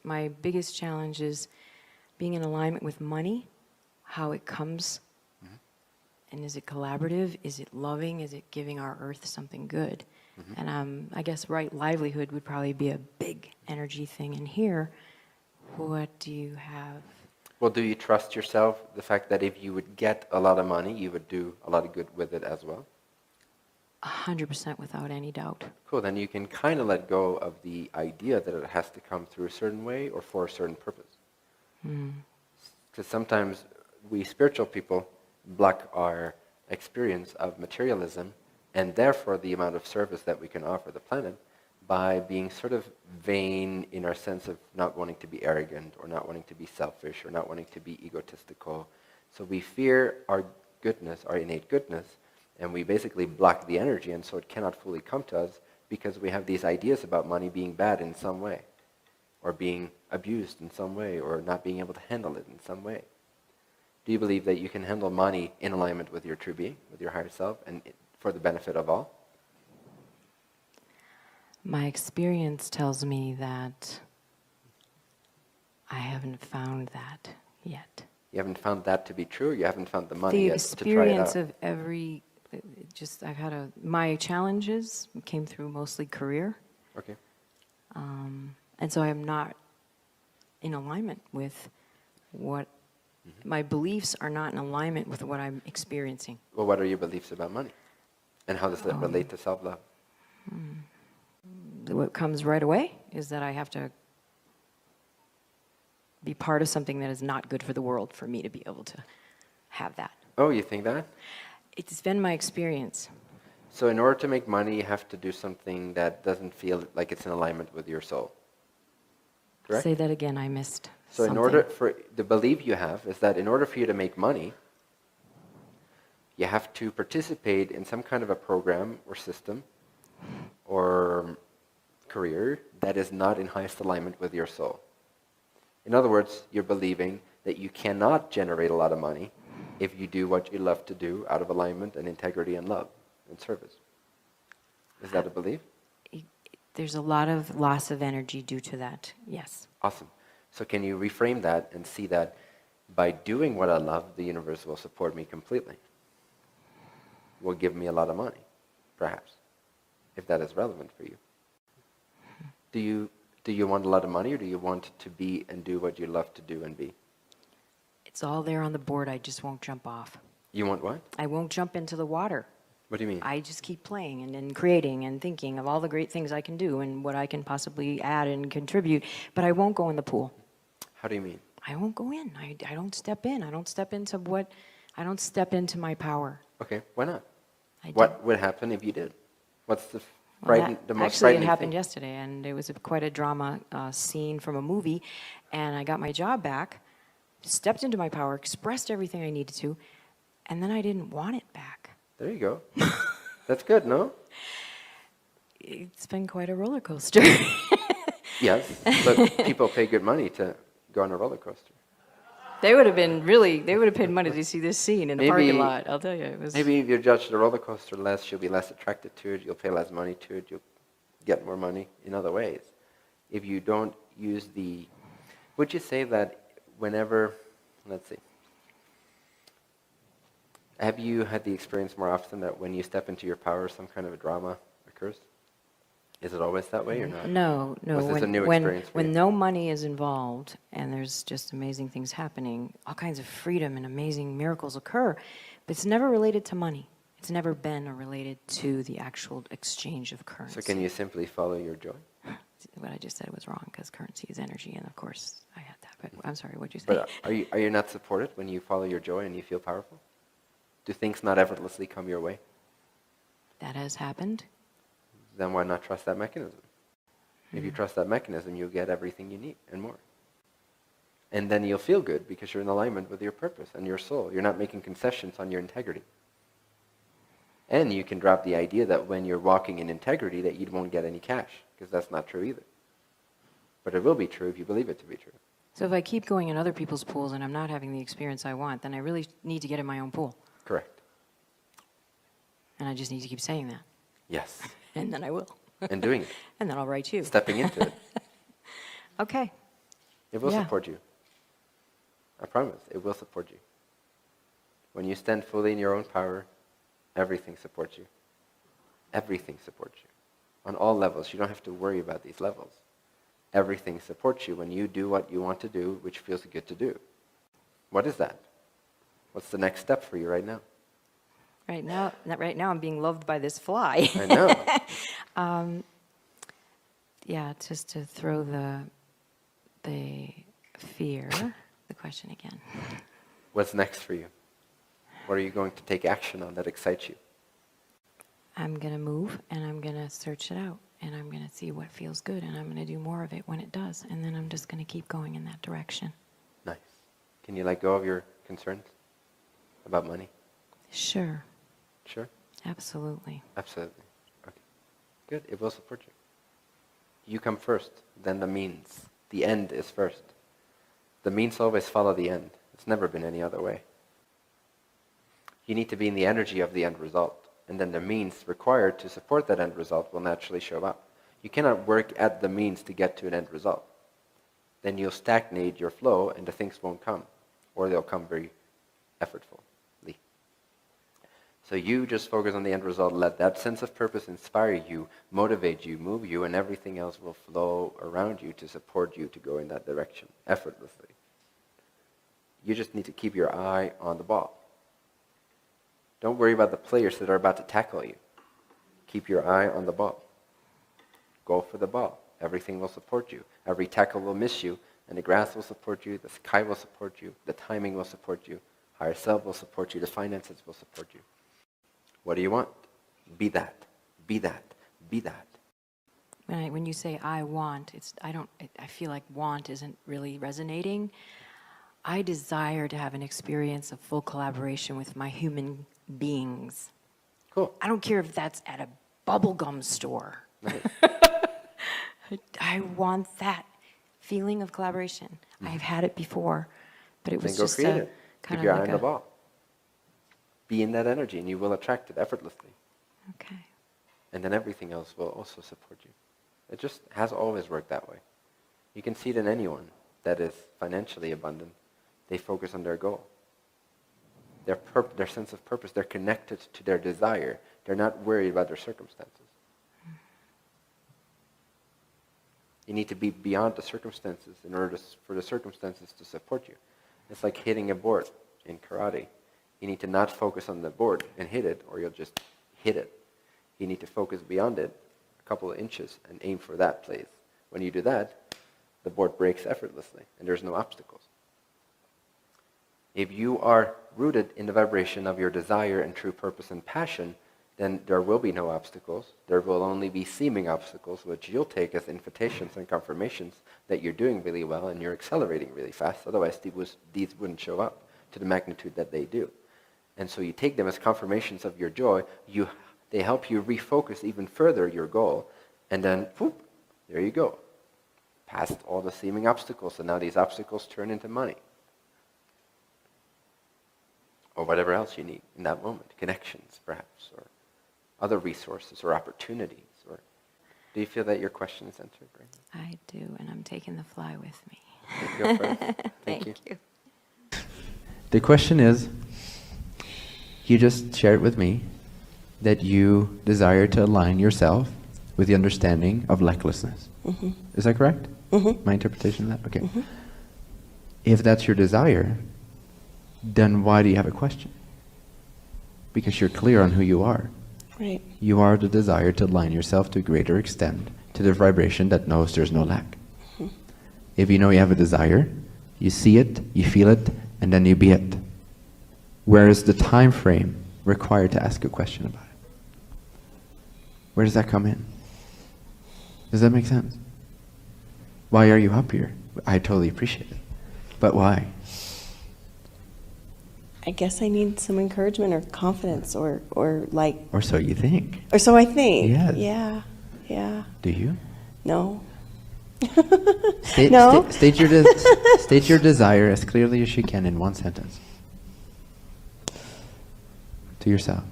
My biggest challenge is being in alignment with money, how it comes, and is it collaborative? Is it loving? Is it giving our earth something good? And I guess right livelihood would probably be a big energy thing in here. What do you have? Well, do you trust yourself, the fact that if you would get a lot of money, you would do a lot of good with it as well? 100% without any doubt. Cool, then you can kind of let go of the idea that it has to come through a certain way or for a certain purpose. Because sometimes we spiritual people block our experience of materialism and therefore the amount of service that we can offer the planet by being sort of vain in our sense of not wanting to be arrogant or not wanting to be selfish or not wanting to be egotistical. So we fear our goodness, our innate goodness, and we basically block the energy, and so it cannot fully come to us because we have these ideas about money being bad in some way, or being abused in some way, or not being able to handle it in some way. Do you believe that you can handle money in alignment with your true being, with your higher self, and for the benefit of all? My experience tells me that I haven't found that yet. You haven't found that to be true, or you haven't found the money yet to try it out? The experience of every, my challenges came through mostly career. Okay. And so I'm not in alignment with what, my beliefs are not in alignment with what I'm experiencing. Well, what are your beliefs about money? And how does that relate to self-love? What comes right away is that I have to be part of something that is not good for the world for me to be able to have that. Oh, you think that? It's been my experience. So in order to make money, you have to do something that doesn't feel like it's in alignment with your soul. Correct? Say that again, I missed So something. in order for, the belief you have is that in order for you to make money, you have to participate in some kind of a program or system or career that is not in highest alignment with your soul. In other words, you're believing that you cannot generate a lot of money if you do what you love to do out of alignment and integrity and love and service. Is that a belief? There's a lot of loss of energy due to that, yes. Awesome. So can you reframe that and see that by doing what I love, the universe will support me completely? Will give me a lot of money, perhaps, if that is relevant for you. Do you want a lot of money, or do you want to be and do what you love to do and be? It's all there on the board, I just won't jump off. You want what? I won't jump into the water. What do you mean? I just keep playing and creating and thinking of all the great things I can do and what I can possibly add and contribute, but I won't go in the pool. How do you mean? I won't go in. I don't step in. I don't step into my power. Okay, why not? What would happen if you did? What's the most frightening Actually, it happened thing? yesterday, and it was quite a drama scene from a movie, and I got my job back, stepped into my power, expressed everything I needed to, and then I didn't want it back. There you go. That's good, no? It's been quite a roller coaster. Yes, but people pay good money to go on a roller coaster. They would have paid money to see this scene in the parking lot, I'll tell you. It was. Maybe if you judge the roller coaster less, you'll be less attracted to it, you'll pay less money to it, you'll get more money in other ways. If you don't use the... Would you say that whenever... Let's see. Have you had the experience more often that when you step into your power, some kind of a drama occurs? Is it always that way or not? No. Was this a new experience for you? When no money is involved and there's just amazing things happening, all kinds of freedom and amazing miracles occur, but it's never related to money. It's never been related to the actual exchange of currency. So can you simply follow your joy? What I just said was wrong, because currency is energy, and of course I had that. But I'm sorry, what'd you say? But are you not supported when you follow your joy and you feel powerful? Do things not effortlessly come your way? That has happened. Then why not trust that mechanism? If you trust that mechanism, you'll get everything you need and more. And then you'll feel good because you're in alignment with your purpose and your soul. You're not making concessions on your integrity. And you can drop the idea that when you're walking in integrity that you won't get any cash, because that's not true either. But it will be true if you believe it to be true. So if I keep going in other people's pools and I'm not having the experience I want, then I really need to get in my own pool. Correct. And I just need to keep saying that. Yes. And then I will. And doing it. And then I'll write you. Stepping into it. Okay. It will Yeah. support you. I promise, it will support you. When you stand fully in your own power, everything supports you. Everything supports you. On all levels, you don't have to worry about these levels. Everything supports you when you do what you want to do, which feels good to do. What is that? What's the next step for you right now? Right now I'm being loved by this fly. I know. Yeah, just to throw the fear, the question again. What's next for you? What are you going to take action on that excites you? I'm going to move, and I'm going to search it out, and I'm going to see what feels good, and I'm going to do more of it when it does, and then I'm just going to keep going in that direction. Nice. Can you let go of your concerns about money? Sure. Sure? Absolutely. Absolutely. Okay. Good. It will support you. You come first, then the means. The end is first. The means always follow the end. It's never been any other way. You need to be in the energy of the end result, and then the means required to support that end result will naturally show up. You cannot work at the means to get to an end result. Then you'll stagnate your flow and the things won't come, or they'll come very effortfully. So you just focus on the end result, let that sense of purpose inspire you, motivate you, move you, and everything else will flow around you to support you to go in that direction effortlessly. You just need to keep your eye on the ball. Don't worry about the players that are about to tackle you. Keep your eye on the ball. Go for the ball. Everything will support you. Every tackle will miss you, and the grass will support you, the sky will support you, the timing will support you, higher self will support you, the finances will support you. What do you want? Be that. Be that. Be that. When you say I want, I feel like want isn't really resonating. I desire to have an experience of full collaboration with my human beings. Cool. I don't care if that's at a bubblegum store. Nice. I want that feeling of collaboration. I've had it before, but it was Then go just create a it. kind Keep your of eye like on the ball. Be in that energy, and you will attract it effortlessly. Okay. And then everything else will also support you. It just has always worked that way. You can see it in anyone that is financially abundant. They focus on their goal. Their sense of purpose, they're connected to their desire. They're not worried about their circumstances. You need to be beyond the circumstances in order for the circumstances to support you. It's like hitting a board in karate. You need to not focus on the board and hit it, or you'll just hit it. You need to focus beyond it a couple of inches and aim for that place. When you do that, the board breaks effortlessly, and there's no obstacles. If you are rooted in the vibration of your desire and true purpose and passion, then there will be no obstacles. There will only be seeming obstacles, which you'll take as invitations and confirmations that you're doing really well and you're accelerating really fast. Otherwise, these wouldn't show up to the magnitude that they do. And so you take them as confirmations of your joy. They help you refocus even further your goal. And then, whoop, there you go. Past all the seeming obstacles. And now these obstacles turn into money. Or whatever else you need in that moment. Connections, perhaps, or other resources or opportunities. Or do you feel that your question is answered right now? I do, and I'm taking the fly with me. Go for it. Thank you. The question is, you just shared with me that you desire to align yourself with the understanding of lacklessness. Mm-hmm. Is that correct? Mm-hmm. My interpretation of that? Okay. Mm-hmm. If that's your desire, then why do you have a question? Because you're clear on who you are. Right. You are the desire to align yourself to a greater extent to the vibration that knows there's no lack. Mm-hmm. If you know you have a desire, you see it, you feel it, and then you be it. Whereas the time frame required to ask a question about it. Where does that come in? Does that make sense? Why are you up here? I totally appreciate it. But why? I guess I need some encouragement or confidence or like... Or so you think. Or so I think. Yes. Yeah. Yeah. Do you? No. No? State your desire as clearly as you can in one sentence. To yourself.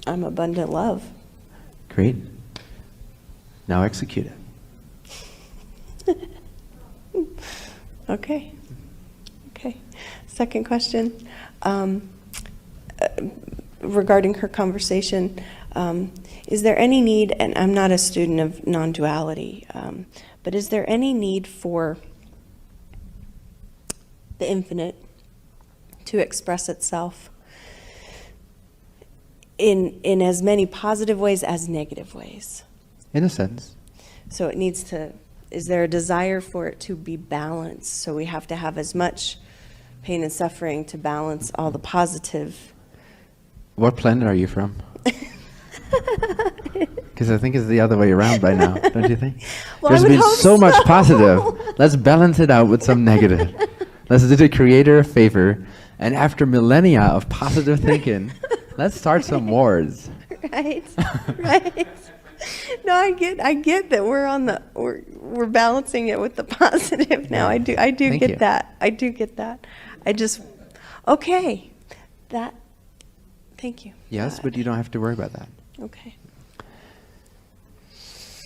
I'm abundant love. Great. Now execute it. Okay. Okay. Second question. Regarding her conversation, is there any need, and I'm not a student of non-duality, but is there any need for the infinite to express itself in as many positive ways as negative ways? In a sense. So it needs to, is there a desire for it to be balanced? So we have to have as much pain and suffering to balance all the positive. What planet are you from? Because I think it's the other way around by now, don't you think? Well, There's I would been hope so much so. positive. Let's balance it out with some negative. Let's do the creator a favor, and after millennia of positive thinking, let's start some wars. Right, right. No, I get that we're balancing it with the positive now. I do Thank get you. that. I do get that. I just, okay, that. Thank you. Yes, but you don't have to worry about that. Okay.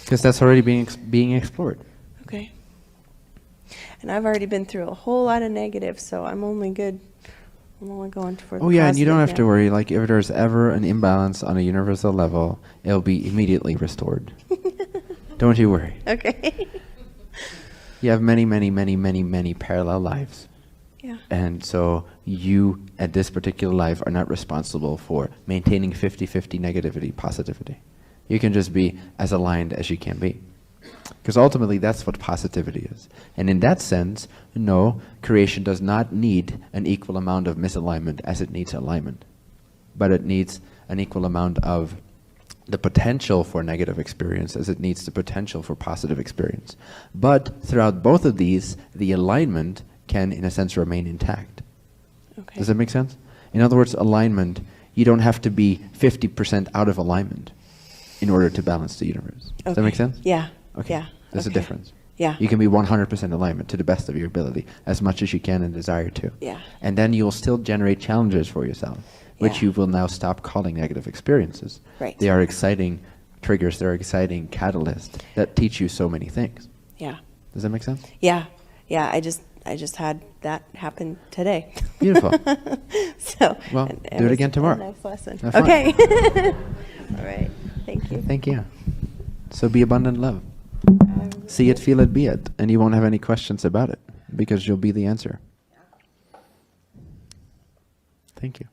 Because that's already being explored. Okay. And I've already been through a whole lot of negatives, so I'm only good. I'm only going for the Oh yeah, and you don't positive have to now. worry. Like if there's ever an imbalance on a universal level, it'll be immediately restored. Don't you worry. Okay. You have many, many, many, many, many parallel lives. Yeah. And so you, at this particular life, are not responsible for maintaining 50-50 negativity, positivity. You can just be as aligned as you can be. Because ultimately, that's what positivity is. And in that sense, no, creation does not need an equal amount of misalignment as it needs alignment. But it needs an equal amount of the potential for negative experience as it needs the potential for positive experience. But throughout both of these, the alignment can, in a sense, remain intact. Okay. Does that make sense? In other words, alignment, you don't have to be 50% out of alignment in order to balance the universe. Does that make sense? Yeah. Okay. Yeah. There's a Okay. difference. Yeah. You can be 100% alignment to the best of your ability, as much as you can and desire to. Yeah. And then you'll still generate challenges for yourself, which Yeah. you will now stop calling negative experiences. Right. They are exciting triggers, they're exciting catalysts that teach you so many things. Yeah. Does that make sense? Yeah. Yeah. I just had that happen today. Beautiful. So. Well, and do it was again tomorrow. A nice lesson. Have fun. Okay. All right. Thank you. Thank you. So be abundant love. See it, feel it, be it. And you won't have any questions about it because you'll be the answer. Thank you.